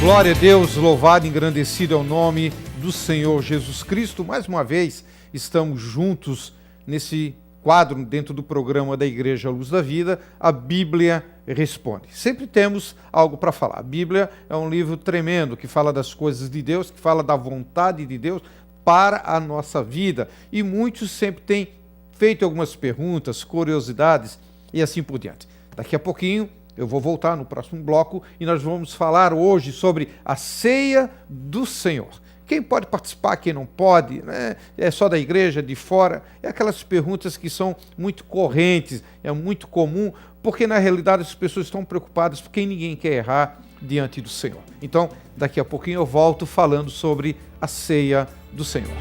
Glória a Deus, louvado e engrandecido é o nome do Senhor Jesus Cristo. Mais uma vez, estamos juntos nesse quadro dentro do programa da Igreja Luz da Vida, a Bíblia Responde. Sempre temos algo para falar. A Bíblia é um livro tremendo que fala das coisas de Deus, que fala da vontade de Deus para a nossa vida. E muitos sempre têm feito algumas perguntas, curiosidades e assim por diante. Daqui a pouquinho eu vou voltar no próximo bloco e nós vamos falar hoje sobre a ceia do Senhor. Quem pode participar, quem não pode, né? É só da igreja, de fora? É aquelas perguntas que são muito correntes, é muito comum, porque na realidade as pessoas estão preocupadas porque ninguém quer errar diante do Senhor. Então, daqui a pouquinho eu volto falando sobre a ceia do Senhor.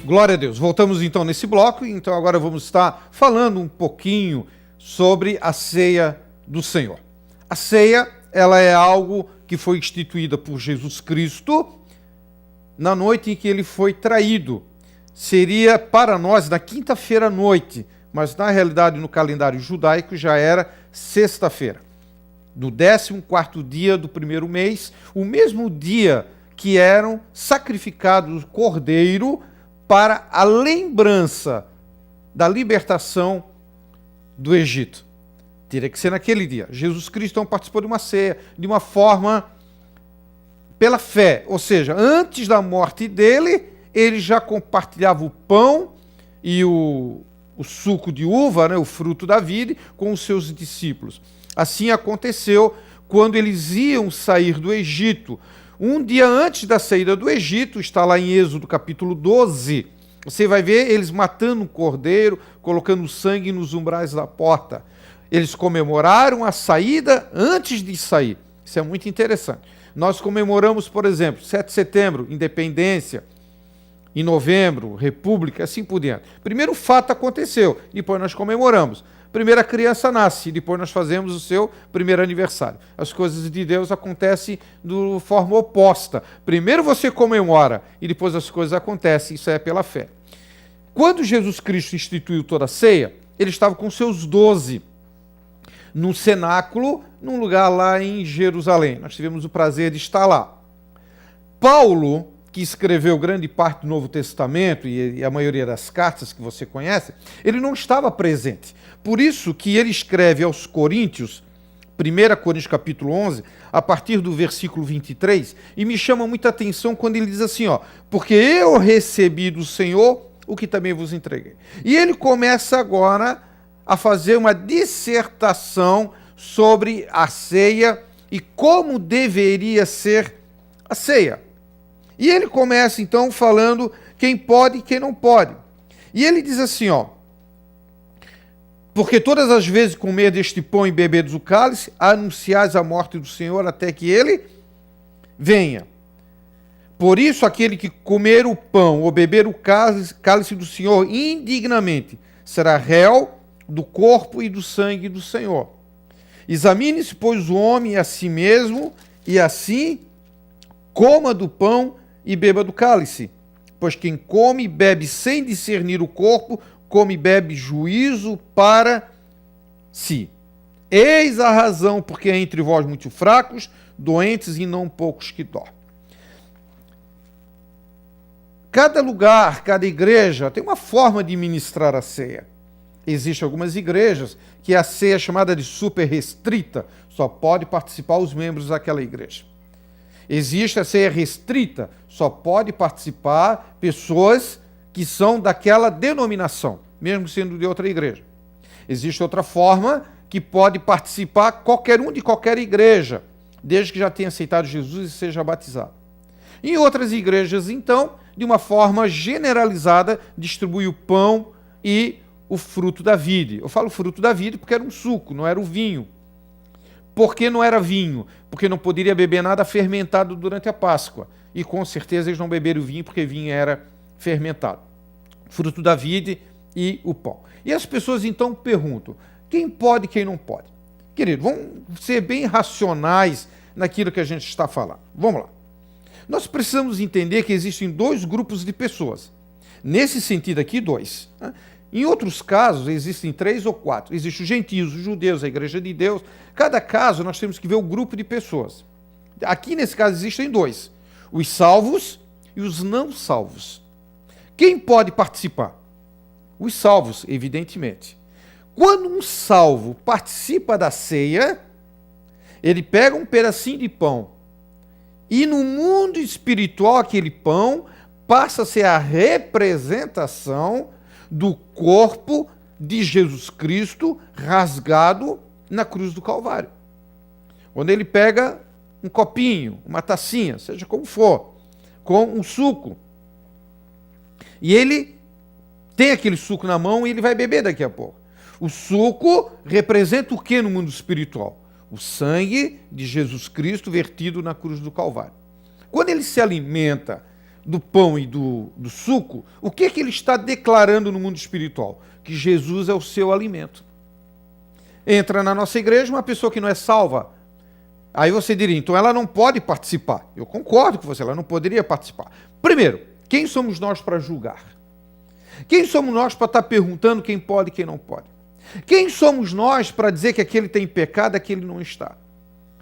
Glória a Deus. Voltamos então nesse bloco, então agora vamos estar falando um pouquinho sobre a ceia do Senhor. A ceia, ela é algo que foi instituída por Jesus Cristo na noite em que ele foi traído. Seria para nós na quinta-feira à noite, mas na realidade no calendário judaico já era sexta-feira. No 14º dia do primeiro mês, o mesmo dia que eram sacrificados o cordeiro para a lembrança da libertação do Egito. Teria que ser naquele dia. Jesus Cristo participou de uma ceia, de uma forma pela fé. Ou seja, antes da morte dele, ele já compartilhava o pão e o suco de uva, né, o fruto da vide, com os seus discípulos. Assim aconteceu quando eles iam sair do Egito. Um dia antes da saída do Egito, está lá em Êxodo capítulo 12, você vai ver eles matando um cordeiro, colocando sangue nos umbrais da porta. Eles comemoraram a saída antes de sair. Isso é muito interessante. Nós comemoramos, por exemplo, 7 de setembro, independência, em novembro, república, assim por diante. Primeiro o fato aconteceu, depois nós comemoramos. Primeiro a criança nasce, depois nós fazemos o seu primeiro aniversário. As coisas de Deus acontecem de forma oposta. Primeiro você comemora e depois as coisas acontecem. Isso é pela fé. Quando Jesus Cristo instituiu toda a ceia, ele estava com seus 12 num cenáculo, num lugar lá em Jerusalém. Nós tivemos o prazer de estar lá. Paulo, que escreveu grande parte do Novo Testamento e a maioria das cartas que você conhece, ele não estava presente. Por isso que ele escreve aos Coríntios, 1 Coríntios capítulo 11, a partir do versículo 23, e me chama muita atenção quando ele diz assim, porque eu recebi do Senhor o que também vos entreguei. E ele começa agora a fazer uma dissertação sobre a ceia e como deveria ser a ceia. E ele começa, então, falando quem pode e quem não pode. E ele diz assim, porque todas as vezes comer deste pão e bebedes o cálice, anunciais a morte do Senhor até que ele venha. Por isso, aquele que comer o pão ou beber o cálice do Senhor indignamente, será réu do corpo e do sangue do Senhor. Examine-se, pois, o homem a si mesmo, e assim coma do pão e beba do cálice, pois quem come e bebe sem discernir o corpo, come e bebe juízo para si. Eis a razão porque há entre vós muitos fracos, doentes e não poucos que dormem. Cada lugar, cada igreja tem uma forma de ministrar a ceia. Existem algumas igrejas que a ceia é chamada de super restrita, só pode participar os membros daquela igreja. Existe a ceia restrita, só pode participar pessoas que são daquela denominação, mesmo sendo de outra igreja. Existe outra forma que pode participar qualquer um de qualquer igreja, desde que já tenha aceitado Jesus e seja batizado. Em outras igrejas, então, de uma forma generalizada, distribui o pão e o fruto da vide. Eu falo fruto da vide porque era um suco, não era o vinho. Por que não era vinho? Porque não poderia beber nada fermentado durante a Páscoa. E com certeza eles não beberam vinho porque vinho era fermentado. Fruto da vide e o pão. E as pessoas então perguntam, quem pode e quem não pode? Querido, vamos ser bem racionais naquilo que a gente está falando. Vamos lá. Nós precisamos entender que existem dois grupos de pessoas. Nesse sentido aqui, dois. Em outros casos, existem 3 ou 4. Existem os gentios, os judeus, a igreja de Deus. Cada caso, nós temos que ver o grupo de pessoas. Aqui, nesse caso, existem 2. Os salvos e os não salvos. Quem pode participar? Os salvos, evidentemente. Quando um salvo participa da ceia, ele pega um pedacinho de pão e no mundo espiritual aquele pão passa a ser a representação do corpo de Jesus Cristo rasgado na cruz do Calvário. Quando ele pega um copinho, uma tacinha, seja como for, com um suco, e ele tem aquele suco na mão e ele vai beber daqui a pouco. O suco representa o que no mundo espiritual? O sangue de Jesus Cristo vertido na cruz do Calvário. Quando ele se alimenta do pão e do suco, o que ele está declarando no mundo espiritual? Que Jesus é o seu alimento. Entra na nossa igreja uma pessoa que não é salva. Aí você diria, então ela não pode participar. Eu concordo com você, ela não poderia participar. Primeiro, quem somos nós para julgar? Quem somos nós para estar perguntando quem pode e quem não pode? Quem somos nós para dizer que aquele tem pecado e aquele não está?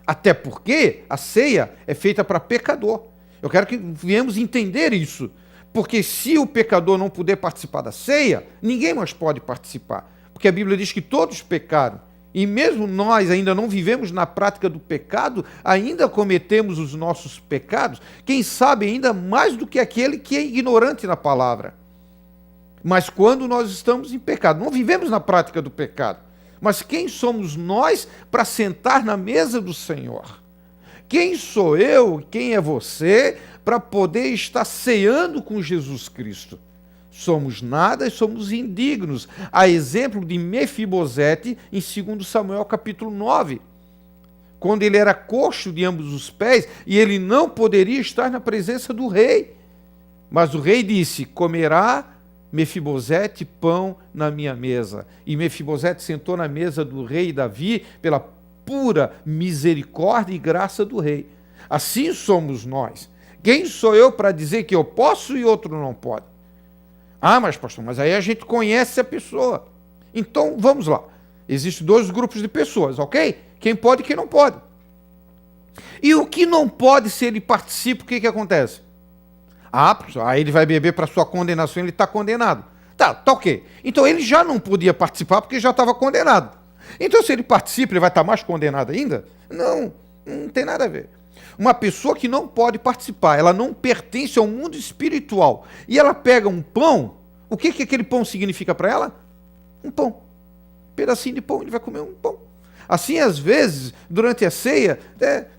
Até porque a ceia é feita para pecador. Eu quero que venhamos entender isso. Porque se o pecador não puder participar da ceia, ninguém mais pode participar. Porque a Bíblia diz que todos pecaram. E mesmo nós ainda não vivemos na prática do pecado, ainda cometemos os nossos pecados, quem sabe ainda mais do que aquele que é ignorante na palavra. Mas quando nós estamos em pecado, não vivemos na prática do pecado. Mas quem somos nós para sentar na mesa do Senhor? Quem sou eu, quem é você, para poder estar ceando com Jesus Cristo? Somos nada e somos indignos. A exemplo de Mefibosete, em 2 Samuel capítulo 9. Quando ele era coxo de ambos os pés, e ele não poderia estar na presença do rei. Mas o rei disse, comerá Mefibosete pão na minha mesa. E Mefibosete sentou na mesa do rei Davi pela pura misericórdia e graça do rei. Assim somos nós. Quem sou eu para dizer que eu posso e outro não pode? Ah, mas pastor, mas aí a gente conhece a pessoa. Então, vamos lá. Existem 2 grupos de pessoas, ok? Quem pode e quem não pode. E o que não pode, se ele participa, o que acontece? Ah, pastor, aí ele vai beber para sua condenação, ele está condenado. Tá ok. Então ele já não podia participar porque já estava condenado. Então se ele participa, ele vai estar mais condenado ainda? Não, não tem nada a ver. Uma pessoa que não pode participar, ela não pertence ao mundo espiritual, e ela pega um pão, o que aquele pão significa para ela? Um pão. Um pedacinho de pão, ele vai comer um pão. Assim, às vezes, durante a ceia,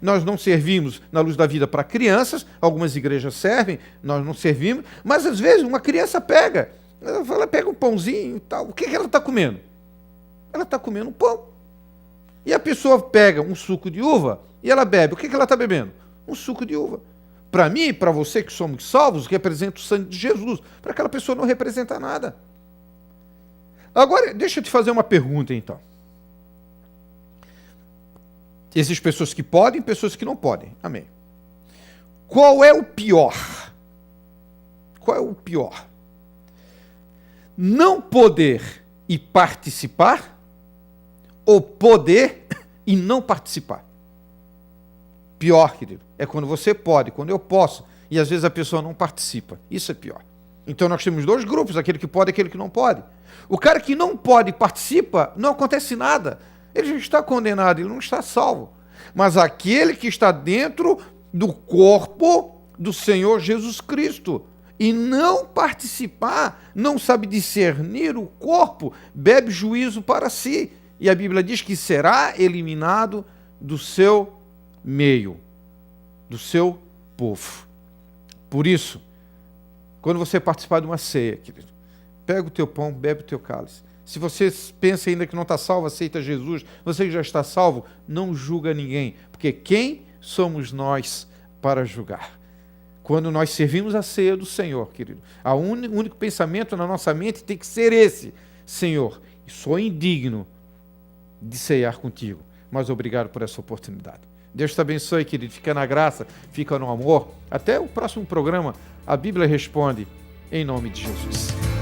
nós não servimos na Luz da Vida para crianças, algumas igrejas servem, nós não servimos, mas às vezes uma criança pega um pãozinho e tal. O que ela está comendo? Ela está comendo um pão. E a pessoa pega um suco de uva e ela bebe. O que ela está bebendo? Um suco de uva. Para mim e para você que somos salvos, representa o sangue de Jesus. Para aquela pessoa não representa nada. Agora, deixa eu te fazer uma pergunta, então. Existem pessoas que podem e pessoas que não podem. Amém. Qual é o pior? Qual é o pior? Não poder e participar ou poder e não participar? Pior, querido, é quando você pode, quando eu posso, e às vezes a pessoa não participa. Isso é pior. Então nós temos 2 grupos, aquele que pode e aquele que não pode. O cara que não pode e participa, não acontece nada. Ele já está condenado, ele não está salvo. Mas aquele que está dentro do corpo do Senhor Jesus Cristo e não participar, não sabe discernir o corpo, bebe juízo para si. E a Bíblia diz que será eliminado do seu meio, do seu povo. Por isso, quando você participar de uma ceia, querido, pega o teu pão, bebe o teu cálice. Se você pensa ainda que não está salvo, aceita Jesus, você que já está salvo, não julga ninguém, porque quem somos nós para julgar? Quando nós servimos a ceia do Senhor, querido, o único pensamento na nossa mente tem que ser esse: Senhor, sou indigno de ceiar contigo, mas obrigado por essa oportunidade. Deus te abençoe, querido. Fica na graça, fica no amor. Até o próximo programa, a Bíblia Responde, em nome de Jesus.